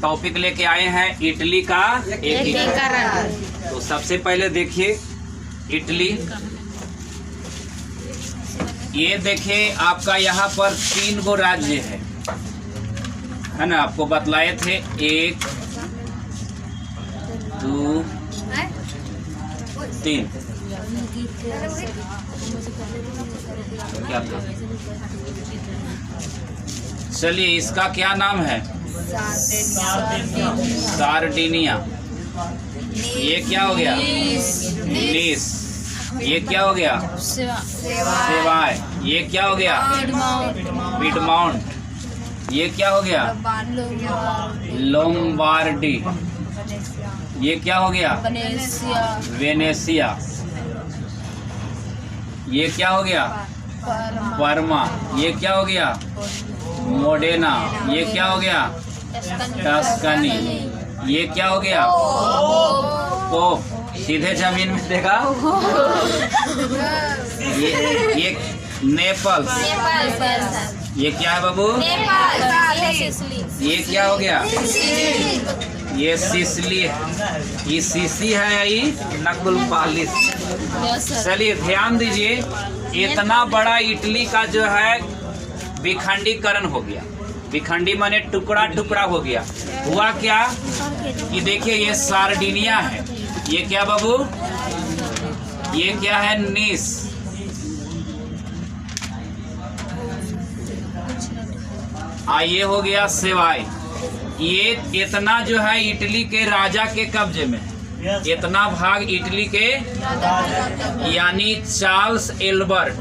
Topic लेके आए हैं इटली का एकीकरण। तो सबसे पहले देखिए इटली, ये देखिए आपका यहाँ पर 3 गो राज्य है ना। आपको बतलाए थे 1 2 3 क्या था? चलिए इसका क्या नाम है? सार्डिनिया। ये क्या हो गया? नीस। ये क्या हो गया? सेवाय। ये क्या हो गया? पिडमाउंट। ये क्या हो गया? लोम्बार्डी। ये क्या हो गया? वेनेसिया। ये क्या हो गया? परमा। ये क्या हो गया? मोडेना। ये क्या हो गया? टस्कनी। ये क्या हो गया? पोप। सीधे जमीन में देखा। ये नेपल्स। ये क्या है बाबू? ये क्या हो गया? ये सिसली है। ये सीसी है, ये नकुल पालिस। चलिए ध्यान दीजिए, इतना बड़ा इटली का जो है विखंडीकरण हो गया। विखंडी माने टुकड़ा टुकड़ा हो गया। हुआ क्या कि देखिए ये सार्डिनिया है। ये क्या बाबू? ये क्या है? नीस। ये हो गया सेवाय। ये इतना जो है इटली के राजा के कब्जे में, इतना भाग इटली के यानी चार्ल्स एल्बर्ट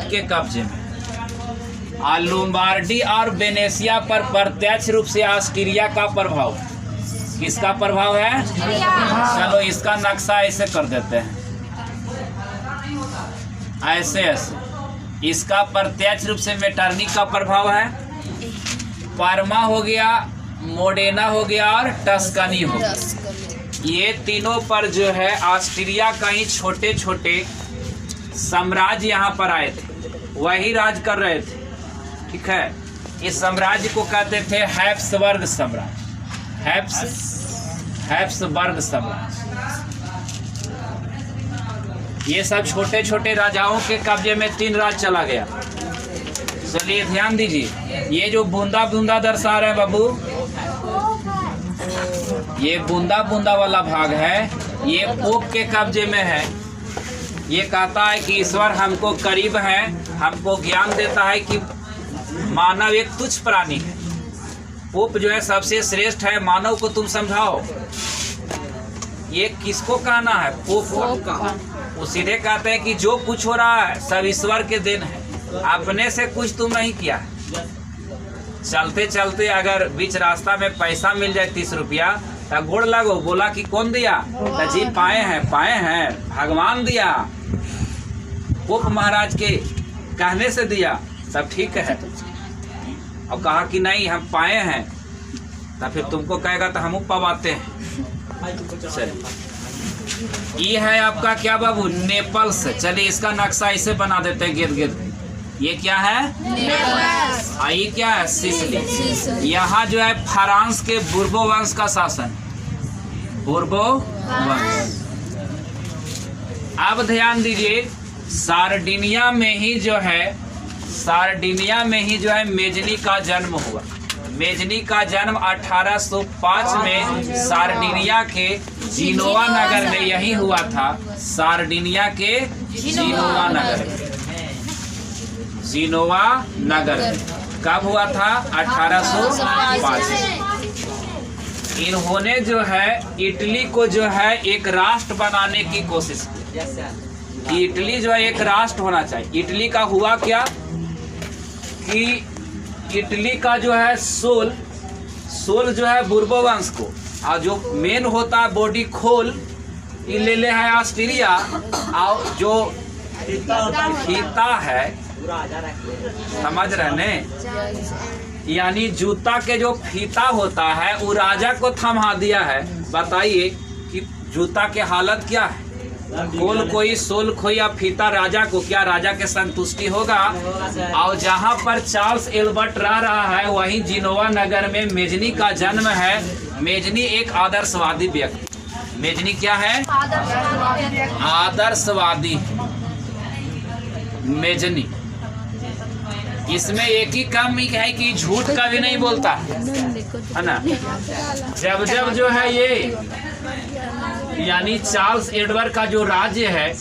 के कब्जे में। लोम्बार्डी और वेनेसिया पर प्रत्यक्ष रूप से ऑस्ट्रिया का प्रभाव। किसका प्रभाव है? चलो इसका नक्शा ऐसे कर देते हैं, ऐसे ऐसे। इसका प्रत्यक्ष रूप से मेटरनी का प्रभाव है। पार्मा हो गया, मोडेना हो गया और टस्कनी हो गया। ये तीनों पर जो है ऑस्ट्रिया का ही छोटे छोटे साम्राज्य यहाँ पर आए थे, वही राज कर रहे थे। ठीक है, इस साम्राज्य को कहते थे हैब्सबर्ग साम्राज्य। हैब्सबर्ग साम्राज्य। ये सब छोटे छोटे राजाओं के कब्जे में 3 राज चला गया। चलिए ध्यान दीजिए, ये जो बूंदा बूंदा दर्शा रहे हैं बाबू, ये बूंदा बूंदा वाला भाग है, ये पोप के कब्जे में है। ये कहता है कि ईश्वर हमको करीब है, हमको ज्ञान देता है कि मानव एक तुच्छ प्राणी है। पोप जो है सबसे श्रेष्ठ है, मानव को तुम समझाओ। ये किसको कहना है? पोप का। वो सीधे कहते हैं कि जो कुछ हो रहा है सब ईश्वर के देन है, अपने से कुछ तुम नहीं किया। चलते चलते अगर बीच रास्ता में पैसा मिल जाए 30 रुपया, तो गोड़ लगो, बोला कि कौन दिया? तो जी पाए हैं, भगवान दिया, पोप महाराज के कहने से दिया, सब ठीक है। और कहा कि नहीं हम पाए हैं, तो फिर तुमको कहेगा तो हम पवाते हैं। चलिए ये है आपका क्या बाबू? नेपल्स। चलिए इसका नक्शा ऐसे बना देते हैं गिर गिर। ये क्या है? नेपल्स। ये क्या है? सिसली। यहाँ जो है फ्रांस के बुर्बो वंश का शासन, बुर्बो वंश। अब ध्यान दीजिए, सार्डिनिया में ही जो है मेजनी का जन्म हुआ। मेजनी का जन्म 1805 में सार्डिनिया के जिनोवा नगर में यही हुआ था। सार्डिनिया के जिनोवा नगर कब हुआ था? 1805। इन्होंने जो है इटली को जो है एक राष्ट्र बनाने की कोशिश की। इटली जो है एक राष्ट्र होना चाहिए। इटली का हुआ क्या कि इटली का जो है सोल जो है बुर्बो वंश को, और जो मेन होता है बॉडी खोल, ये ले है ऑस्ट्रिया, और जो फीता है, समझ रहे ने, यानी जूता के जो फीता होता है वो राजा को थमा दिया है। बताइए कि जूता की हालत क्या है? कोल कोई सोल खोई या फीता राजा को, क्या राजा के संतुष्टि होगा? और जहाँ पर चार्ल्स एल्बर्ट रह रहा है वहीं जिनोवा नगर में मेजनी का जन्म है। मेजनी एक आदर्शवादी व्यक्ति, मेजनी क्या है? आदर्शवादी मेजनी। इसमें एक ही काम है कि झूठ का भी नहीं बोलता है ना। जब जब जो है ये यानी चार्ल्स एडवर्ड का जो राज्य है,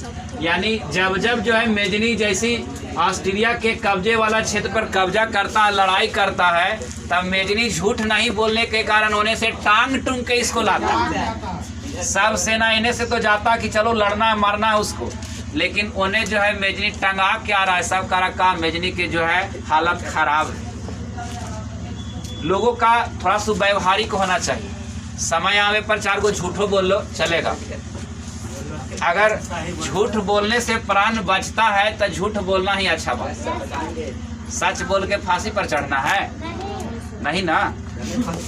यानी जब जब जो है मेजनी जैसी ऑस्ट्रिया के कब्जे वाला क्षेत्र पर कब्जा करता है, लड़ाई करता है, तब मेजनी झूठ नहीं बोलने के कारण उन्हें से टांग टूंग के इसको लाता। सब सेना इन्हें से तो जाता कि चलो लड़ना है मारना है उसको, लेकिन उन्हें जो है मेजनी टंगा के आ रहा है। सब करा काम मेजनी की जो है हालत खराब है। लोगों का थोड़ा सा व्यवहारिक होना चाहिए। समय आने पर 4 गो झूठो बोल लो चलेगा। अगर झूठ बोलने से प्राण बचता है तो झूठ बोलना ही अच्छा बात। सच बोल के फांसी पर चढ़ना है नहीं ना।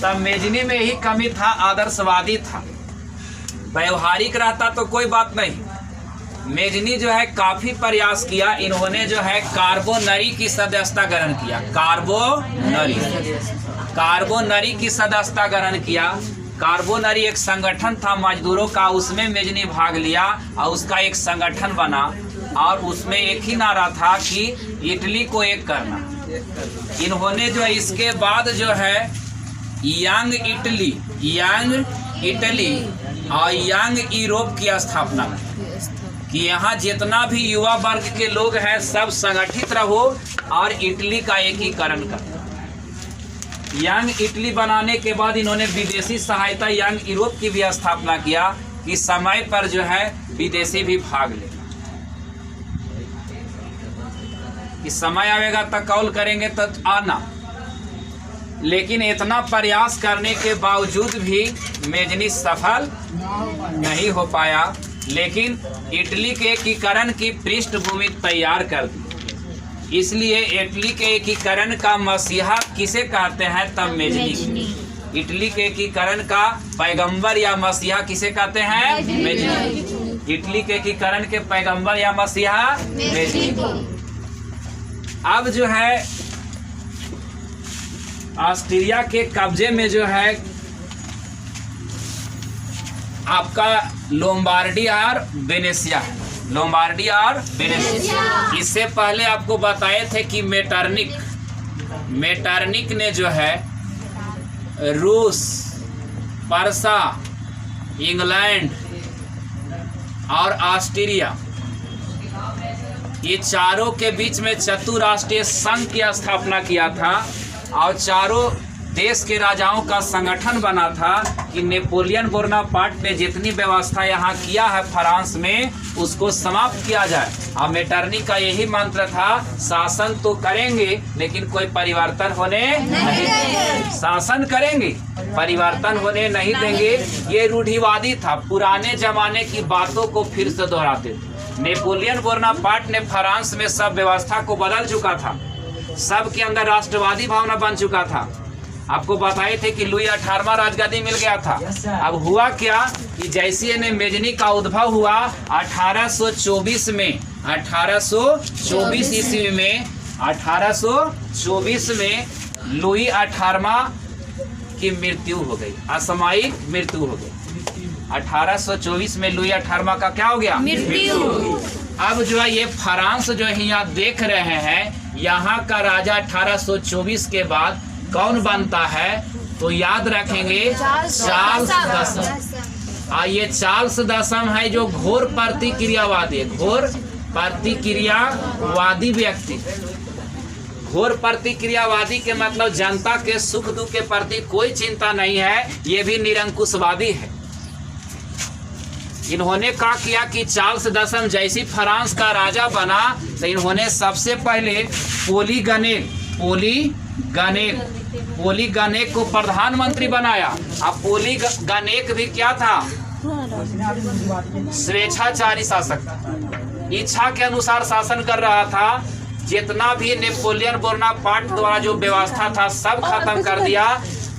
तब मेजनी में यही कमी था, आदर्शवादी था। व्यवहारिक रहता तो कोई बात नहीं। मेजनी जो है काफी प्रयास किया। इन्होंने जो है कार्बोनरी की सदस्यता ग्रहण किया। कार्बोनरी की सदस्यता ग्रहण किया। कार्बोनरी एक संगठन था मजदूरों का, उसमें मेजनी भाग लिया और उसका एक संगठन बना और उसमें एक ही नारा था कि इटली को एक करना। इन्होंने जो है इसके बाद जो है यंग इटली और यंग यूरोप की स्थापना कि यहाँ जितना भी युवा वर्ग के लोग हैं सब संगठित रहो और इटली का एकीकरण कर। यंग इटली बनाने के बाद इन्होंने विदेशी सहायता यंग यूरोप की भी स्थापना किया कि समय पर जो है विदेशी भी भाग ले। कि समय आएगा तो कॉल करेंगे तो आना। लेकिन इतना प्रयास करने के बावजूद भी मेजनी सफल नहीं हो पाया। लेकिन इटली के एकीकरण की पृष्ठभूमि तैयार कर दी। इसलिए इटली के एकीकरण का मसीहा किसे कहते हैं? तब मेजनी। इटली के एकीकरण का पैगंबर या मसीहा किसे कहते हैं? मेजनी। इटली के एकीकरण के पैगंबर या मसीहा मेजनी। अब जो है ऑस्ट्रिया के कब्जे में जो है आपका लोम्बार्डी और वेनेसिया है। लोम्बार्डी और वेनेसिया। इससे पहले आपको बताए थे कि मेटरनिक ने जो है रूस, पर्सा, इंग्लैंड और ऑस्ट्रिया ये चारों के बीच में चतुराष्ट्रीय संघ की स्थापना किया था और चारों देश के राजाओं का संगठन बना था कि नेपोलियन बोनापार्ट ने जितनी व्यवस्था यहाँ किया है फ्रांस में उसको समाप्त किया जाए। और मेटरनिक का यही मंत्र था, शासन तो करेंगे लेकिन कोई परिवर्तन होने नहीं देंगे। शासन करेंगे, परिवर्तन होने नहीं देंगे। ये रूढ़िवादी था, पुराने जमाने की बातों को फिर से दोहराते थे। नेपोलियन बोनापार्ट ने फ्रांस में सब व्यवस्था को बदल चुका था, सबके अंदर राष्ट्रवादी भावना बन चुका था। आपको बताए थे कि लुई 18वां राजगद्दी मिल गया था। अब हुआ क्या कि जैसे ने मेजनी का उद्भव हुआ 1824 में, 1824 ईस्वी में, 1824 में लुई 18वां की मृत्यु हो गई, असामयिक मृत्यु हो गई। 1824 में लुई 18वां का क्या हो गया? मृत्यु। अब जो है ये फ्रांस जो है यहाँ देख रहे हैं, यहाँ का राजा 1824 के बाद कौन बनता है? तो याद रखेंगे चार्ल्स दसम। ये चार्ल्स दसम है जो घोर प्रतिक्रियावादी है, घोर प्रतिक्रियावादी व्यक्ति। घोर प्रतिक्रियावादी के मतलब जनता के सुख दुख के प्रति कोई चिंता नहीं है, ये भी निरंकुशवादी है। इन्होंने क्या किया कि चार्ल्स दसम जैसी फ्रांस का राजा बना तो इन्होंने सबसे पहले पोलीगनेक को प्रधानमंत्री बनाया। अब पोलीगनेक भी क्या था? स्वेच्छाचारी शासक, इच्छा के अनुसार शासन कर रहा था। जितना भी नेपोलियन बोनापार्ट द्वारा जो व्यवस्था था सब खत्म कर दिया।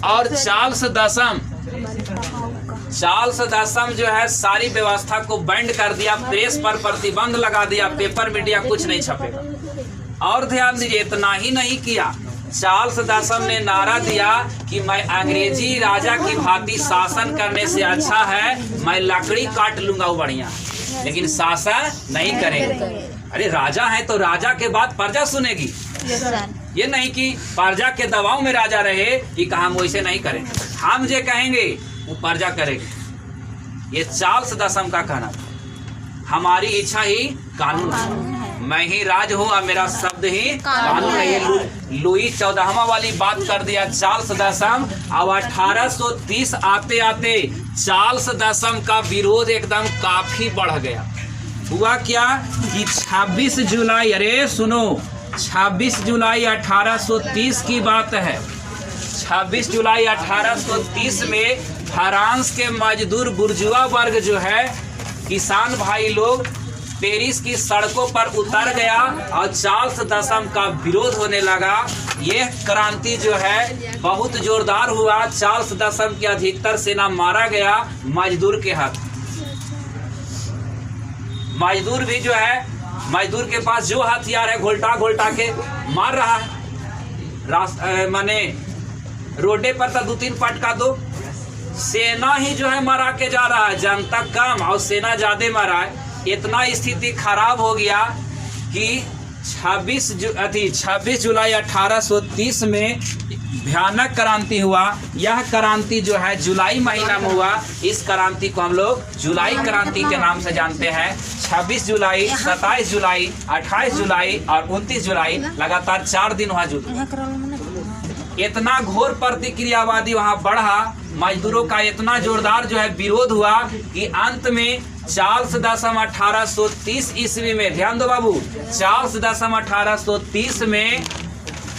और चार्ल्स चार्ल्स दसम जो है सारी व्यवस्था को बैंड कर दिया, प्रेस पर प्रतिबंध लगा दिया, पेपर मीडिया कुछ नहीं छपेगा। और ध्यान दीजिए, इतना ही नहीं किया, चार्ल्स दसम ने नारा दिया कि मैं अंग्रेजी राजा की भांति शासन करने से अच्छा है मैं लकड़ी काट लूंगा, वो बढ़िया, लेकिन शासन नहीं करेंगे। अरे राजा है तो राजा के बाद प्रजा सुनेगी, ये नहीं कि प्रजा के दबाव में राजा रहे कि हम वैसे नहीं करें, हम जो कहेंगे वो प्रजा करेगी। ये चार्ल्स दसम का कहना था, हमारी इच्छा ही कानून है, मैं ही राज हूँ और मेरा शब्द ही कानून है। ये लुई 14वां वाली बात कर दिया चार्ल्स दसम। अब 1830 आते आते चार्ल्स दसम का विरोध एकदम काफी बढ़ गया। हुआ क्या कि 26 जुलाई, अरे सुनो, 26 जुलाई 1830 की बात है। 26 जुलाई 1830 में फ्रांस के मजदूर बुर्जुआ वर्ग जो है, किसान भाई लोग पेरिस की सड़कों पर उतर गया और चार्ल्स दसम का विरोध होने लगा। यह क्रांति जो है बहुत जोरदार हुआ। चार्ल्स दसम की अधिकतर सेना मारा गया मजदूर के हाथ। मजदूर भी जो है, मजदूर के पास जो हथियार है घोलटा घोलटा के मार रहा है। माने रोडे पर तो 2-3 पटका दो, सेना ही जो है मारा के जा रहा है, जनता कम और सेना ज्यादा मारा है। इतना स्थिति खराब हो गया कि 26 जुलाई 1830 में भयानक क्रांति हुआ। यह क्रांति जो है जुलाई महीना में हुआ। इस क्रांति को हम लोग जुलाई क्रांति के नाम से जानते हैं। 26 जुलाई, 27 जुलाई, 28 जुलाई और 29 जुलाई लगातार 4 दिन वहाँ जुड़ा। इतना घोर प्रतिक्रियावादी वहाँ बढ़ा, मजदूरों का इतना जोरदार जो है विरोध हुआ कि अंत में चार्ल्स दसम 1830 ईस्वी में, ध्यान दो बाबू, चार्ल्स दसम 1830 में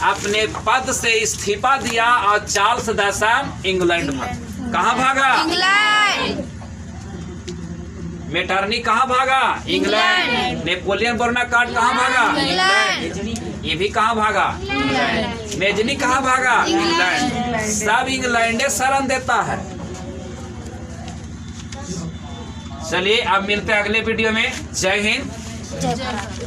अपने पद से इस्तीफा दिया और चार्ल्स दसम इंग्लैंड भागा। कहाँ भागा? इंग्लैंड। मेटरनी कहाँ भागा? इंग्लैंड। नेपोलियन बोनापार्ट कहाँ भागा? इंग्लैंड। ये भी कहाँ भागा? इंग्लैंड। मेजनी कहाँ भागा? इंग्लैंड। सब इंग्लैंडे शरण देता है। चलिए अब मिलते हैं अगले वीडियो में। जय हिंद।